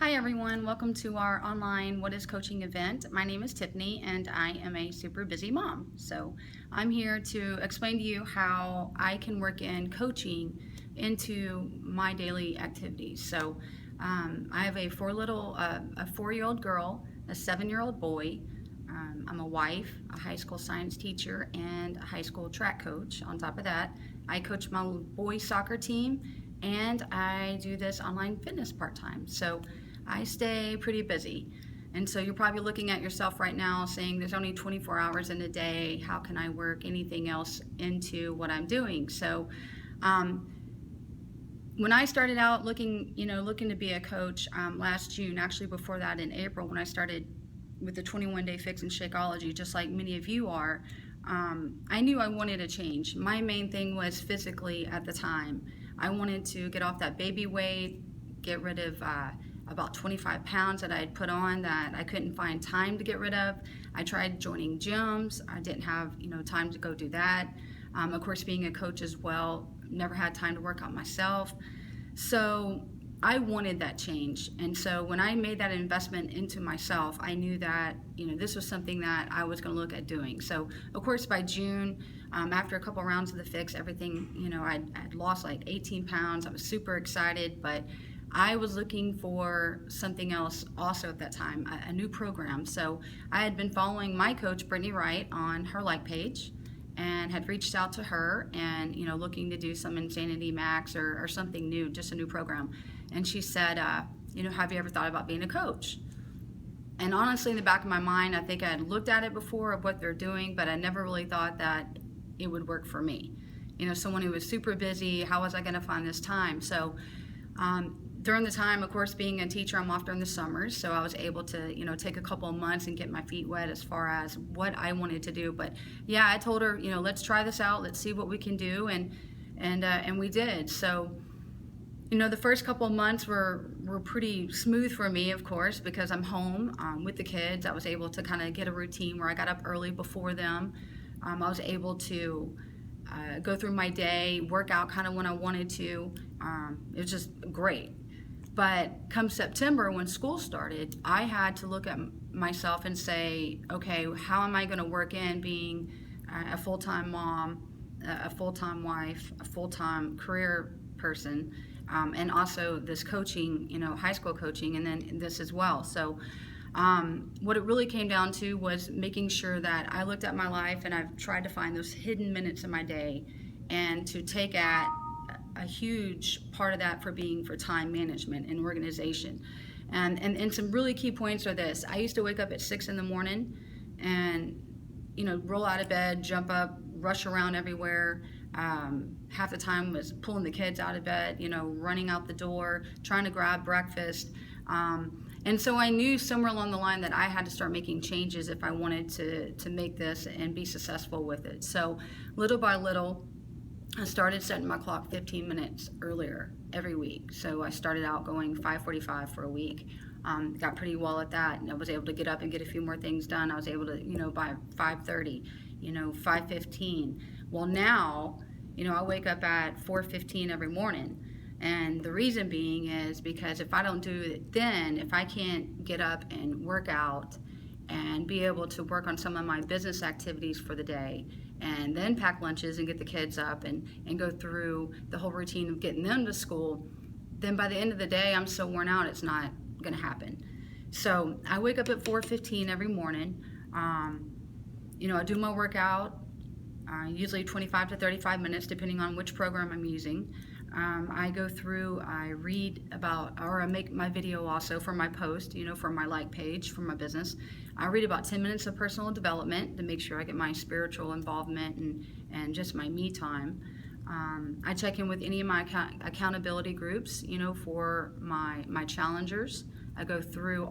Hi everyone, welcome to our online What is Coaching event. My name is Tiffany and I am a super busy mom. So I'm here to explain to you how I can work in coaching into my daily activities. So I have a four-year-old girl, a 7-year-old boy. I'm a wife, a high school science teacher, and a high school track coach. On top of that, I coach my boys soccer team and I do this online fitness part-time. So I stay pretty busy. And so you're probably looking at yourself right now saying there's only 24 hours in a day. How can I work anything else into what I'm doing? So when I started out looking to be a coach last June, actually before that in April, when I started with the 21-day fix and Shakeology, just like many of you are, I knew I wanted a change. My main thing was physically at the time. I wanted to get off that baby weight, get rid of about 25 pounds that I had put on that I couldn't find time to get rid of. I tried joining gyms. I didn't have time to go do that. Of course, being a coach as well, never had time to work out myself. So I wanted that change. And so when I made that investment into myself, I knew that this was something that I was going to look at doing. So of course by June, after a couple rounds of the fix, everything, I'd lost like 18 pounds. I was super excited, but I was looking for something else also at that time, a new program. So I had been following my coach, Brittany Wright, on her like page and had reached out to her and, looking to do some Insanity Max or something new, just a new program. And she said, have you ever thought about being a coach? And honestly, in the back of my mind, I think I had looked at it before of what they're doing, but I never really thought that it would work for me. Someone who was super busy, how was I going to find this time? So during the time, of course, being a teacher, I'm off during the summers, so I was able to, take a couple of months and get my feet wet as far as what I wanted to do. But yeah, I told her, let's try this out, let's see what we can do, and we did. So, the first couple of months were pretty smooth for me, of course, because I'm home with the kids. I was able to kind of get a routine where I got up early before them. I was able to go through my day, work out kind of when I wanted to. It was just great. But come September, when school started, I had to look at myself and say, okay, how am I going to work in being a full-time mom, a full-time wife, a full-time career person, and also this coaching, high school coaching, and then this as well. So what it really came down to was making sure that I looked at my life and I've tried to find those hidden minutes in my day and to take at a huge part of that for time management and organization. And some really key points are this. I used to wake up at 6 in the morning and, roll out of bed, jump up, rush around everywhere. Half the time was pulling the kids out of bed, running out the door, trying to grab breakfast. And so I knew somewhere along the line that I had to start making changes if I wanted to make this and be successful with it. So little by little, I started setting my clock 15 minutes earlier every week. So I started out going 5:45 for a week. Got pretty well at that, and I was able to get up and get a few more things done. I was able to, by 5:30, 5:15. Well, now, I wake up at 4:15 every morning. And the reason being is because if I don't do it then, if I can't get up and work out and be able to work on some of my business activities for the day, and then pack lunches and get the kids up and go through the whole routine of getting them to school, then by the end of the day, I'm so worn out, it's not going to happen. So I wake up at 4:15 every morning. I do my workout, usually 25 to 35 minutes, depending on which program I'm using. I go through, I read about, or I make my video also for my post, for my like page, for my business. I read about 10 minutes of personal development to make sure I get my spiritual involvement and just my me time. I check in with any of my accountability groups, for my challengers. I go through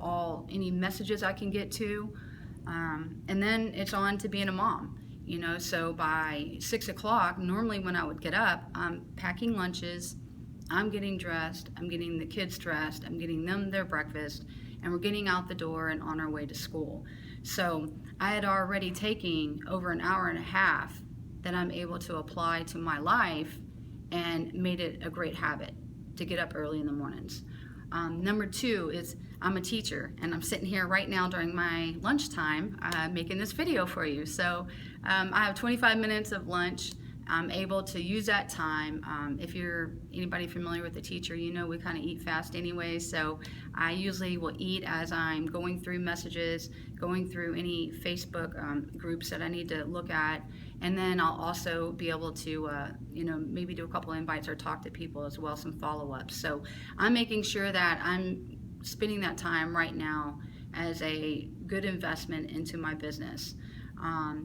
any messages I can get to, and then it's on to being a mom. So by 6 o'clock, normally when I would get up, I'm packing lunches, I'm getting dressed, I'm getting the kids dressed, I'm getting them their breakfast, and we're getting out the door and on our way to school. So I had already taken over an hour and a half that I'm able to apply to my life and made it a great habit to get up early in the mornings. Number two is I'm a teacher, and I'm sitting here right now during my lunchtime making this video for you. So I have 25 minutes of lunch. I'm able to use that time. If you're anybody familiar with the teacher, you know we kind of eat fast anyway, so I usually will eat as I'm going through messages, going through any Facebook groups that I need to look at, and then I'll also be able to maybe do a couple invites or talk to people as well, some follow-ups. So I'm making sure that I'm spending that time right now as a good investment into my business.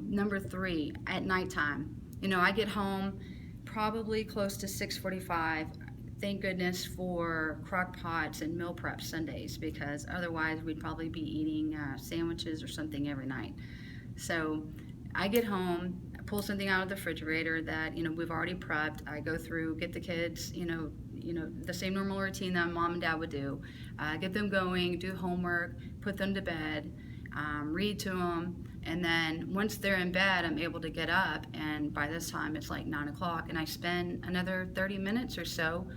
Number three, at nighttime. I get home probably close to 6:45. Thank goodness for crock pots and meal prep Sundays, because otherwise we'd probably be eating sandwiches or something every night. So I get home, I pull something out of the refrigerator that we've already prepped. I go through, get the kids, the same normal routine that mom and dad would do. Get them going, do homework, put them to bed, read to them. And then once they're in bed, I'm able to get up, and by this time it's like 9 o'clock, and I spend another 30 minutes or so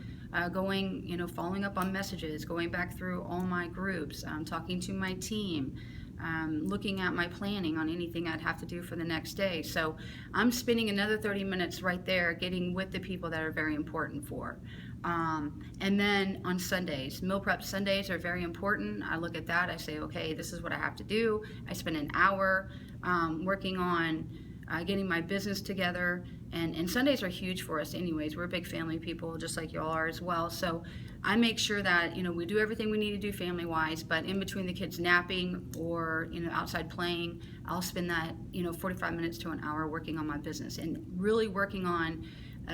going, following up on messages, going back through all my groups, talking to my team, looking at my planning on anything I'd have to do for the next day. So I'm spending another 30 minutes right there getting with the people that are very important for. And then on Sundays, meal prep Sundays are very important. I look at that, I say, okay, this is what I have to do. I spend an hour working on getting my business together. And Sundays are huge for us anyways. We're big family people, just like y'all are as well. So I make sure that, we do everything we need to do family-wise, but in between the kids napping or, outside playing, I'll spend that, 45 minutes to an hour working on my business and really working on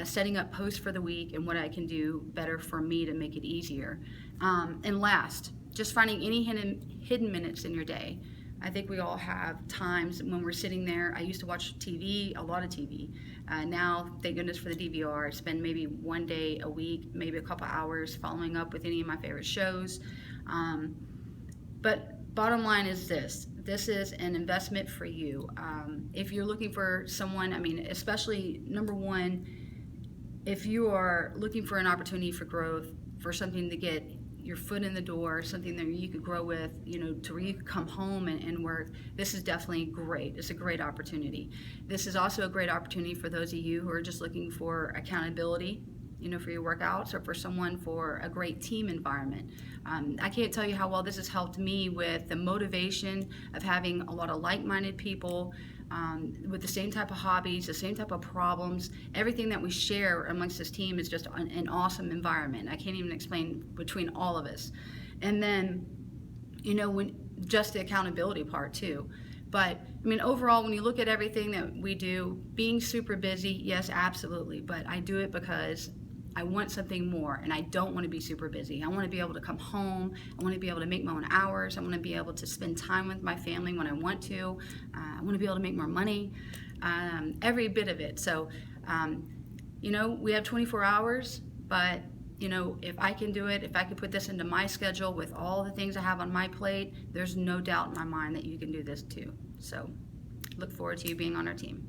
setting up posts for the week and what I can do better for me to make it easier. And last, just finding any hidden minutes in your day. I think we all have times when we're sitting there. I used to watch TV, a lot of TV. Now, thank goodness for the DVR, I spend maybe one day a week, maybe a couple hours following up with any of my favorite shows. But bottom line is this is an investment for you. If you're looking for someone, especially number one, if you are looking for an opportunity for growth, for something to get your foot in the door, something that you could grow with, to where you could come home and work, this is definitely great. It's a great opportunity. This is also a great opportunity for those of you who are just looking for accountability, for your workouts, or for someone for a great team environment. I can't tell you how well this has helped me with the motivation of having a lot of like-minded people with the same type of hobbies, the same type of problems. Everything that we share amongst this team is just an awesome environment. I can't even explain between all of us. And then, when just the accountability part too. But overall, when you look at everything that we do, being super busy, yes, absolutely. But I do it because I want something more, and I don't want to be super busy. I want to be able to come home. I want to be able to make my own hours. I want to be able to spend time with my family when I want to. I want to be able to make more money, every bit of it. So, we have 24 hours, but, if I can do it, if I can put this into my schedule with all the things I have on my plate, there's no doubt in my mind that you can do this too. So, look forward to you being on our team.